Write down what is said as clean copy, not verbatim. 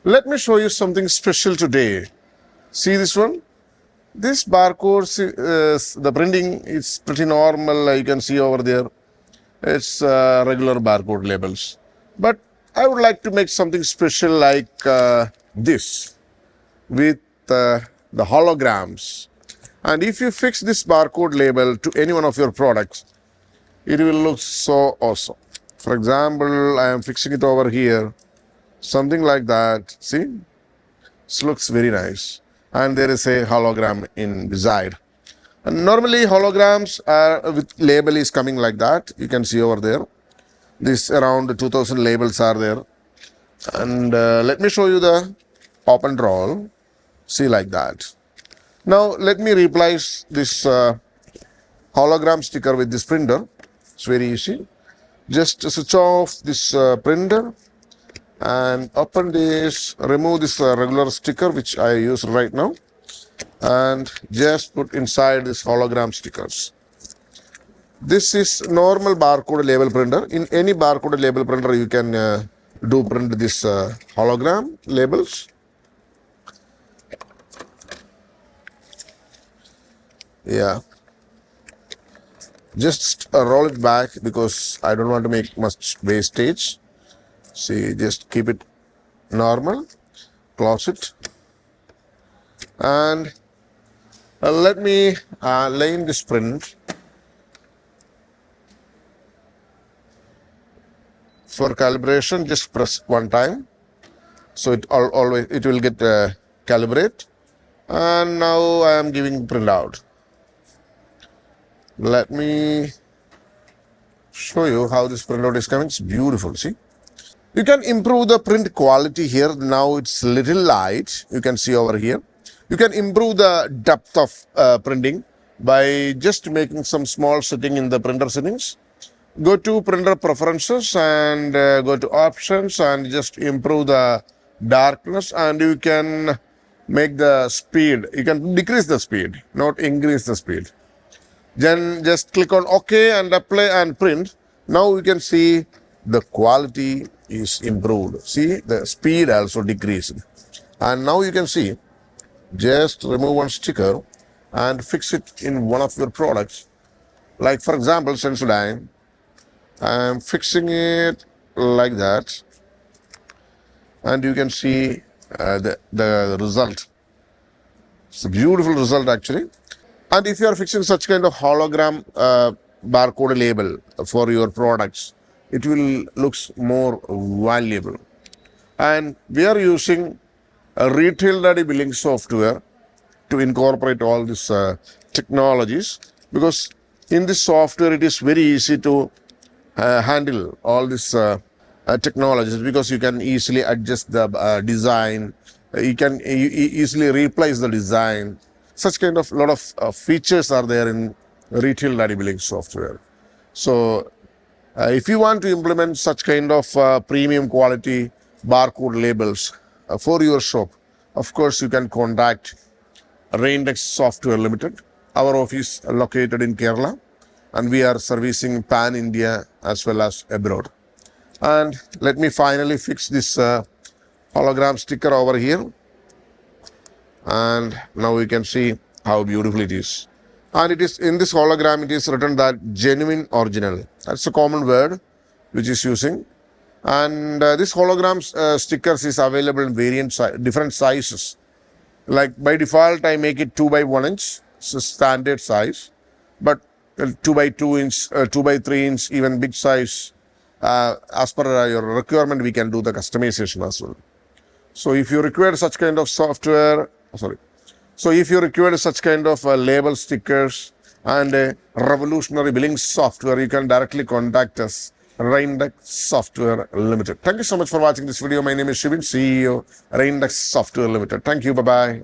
Let me show you something special today. See this one? This barcode, the printing is pretty normal. You can see over there. It's regular barcode labels. But I would like to make something special like this with the holograms. And if you fix this barcode label to any one of your products, it will look so awesome. For example, I am fixing it over here. Something like that. See? This looks very nice. And there is a hologram inside. And normally holograms are with label is coming like that. You can see over there. This around 2000 labels are there. And let me show you the open roll. See like that. Now let me replace this hologram sticker with this printer. It's very easy. Just switch off this printer and open this, remove this regular sticker which I use right now, and just put inside this hologram stickers. This is normal barcode label printer. In any barcode label printer you can print this hologram labels. Yeah, just roll it back because I don't want to make much wastage. See, just keep it normal, close it, and let me lay in this print. For calibration, just press one time, so it always it will get calibrate. And now I am giving print out. Let me show you how this printout is coming. It's beautiful. See. You can improve the print quality here. Now it's little light. You can see over here. You can improve the depth of printing by just making some small setting in the printer settings. Go to printer preferences and go to options and just improve the darkness, and you can make the speed. You can decrease the speed, not increase the speed. Then just click on OK and apply and print. Now you can see the quality is improved. See, the speed also decreased. And now you can see, just remove one sticker and fix it in one of your products. Like for example, Sensodyne. I am fixing it like that. And you can see the result. It's a beautiful result actually. And if you are fixing such kind of hologram barcode label for your products, it will looks more valuable. And we are using a retail ready billing software to incorporate all these technologies, because in this software it is very easy to handle all these technologies, because you can easily adjust the design, you can easily replace the design. Such kind of lot of features are there in retail ready billing software. So if you want to implement such kind of premium quality barcode labels for your shop, of course you can contact RAINTECH Software Limited. Our office is located in Kerala, and we are servicing pan India as well as abroad. And let me finally fix this hologram sticker over here. And now we can see how beautiful it is. And it is in this hologram, it is written that genuine original. That's a common word which is using. And this hologram stickers is available in different sizes. Like by default, I make it 2 by 1 inch. It's a standard size. But 2 by 2 inch, 2 by 3 inch, even big size. As per your requirement, we can do the customization as well. So if you require such kind of software, So if you require such kind of label stickers and revolutionary billing software, you can directly contact us, RAINTECH Software Limited. Thank you so much for watching this video. My name is SHIBIN, CEO, RAINTECH Software Limited. Thank you. Bye-bye.